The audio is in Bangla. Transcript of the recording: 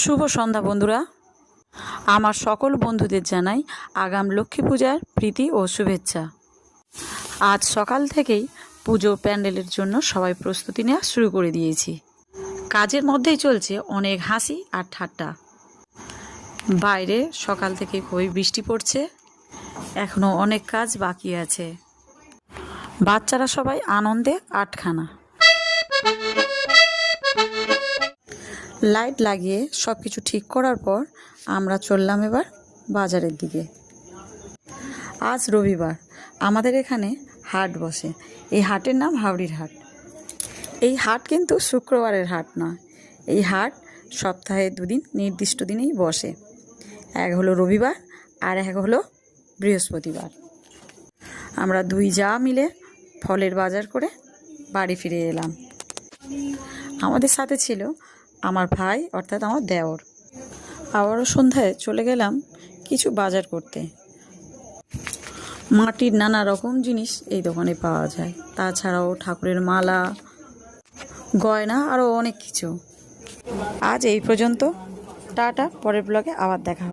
শুভ সন্ধ্যা বন্ধুরা, আমার সকল বন্ধুদের জানাই আগাম লক্ষ্মী পূজার প্রীতি ও শুভেচ্ছা। আজ সকাল থেকেই পুজো প্যান্ডেলের জন্য সবাই প্রস্তুতি নেওয়া শুরু করে দিয়েছি। কাজের মধ্যেই চলছে অনেক হাসি আর ঠাট্টা। বাইরে সকাল থেকে খুবই বৃষ্টি পড়ছে, এখনও অনেক কাজ বাকি আছে। বাচ্চারা সবাই আনন্দে আটখানা। লাইট লাগিয়ে সব কিছু ঠিক করার পর আমরা চললাম এবার বাজারের দিকে। আজ রবিবার, আমাদের এখানে হাট বসে। এই হাটের নাম হাওড়ির হাট। এই হাট কিন্তু শুক্রবারের হাট নয়, এই হাট সপ্তাহে দুদিন নির্দিষ্ট দিনেই বসে। এক হলো রবিবার আর এক হলো বৃহস্পতিবার। আমরা দুই যা মিলে ফলের বাজার করে বাড়ি ফিরে এলাম। আমাদের সাথে ছিল আমার ভাই অর্থাৎ আমার দেওর। আবারও সন্ধ্যায় চলে গেলাম কিছু বাজার করতে। মাটির নানা রকম জিনিস এই দোকানে পাওয়া যায়, তাছাড়াও ঠাকুরের মালা, গয়না, আরও অনেক কিছু। আজ এই পর্যন্ত। টাটা, পরের ব্লগে আবার দেখা হবে।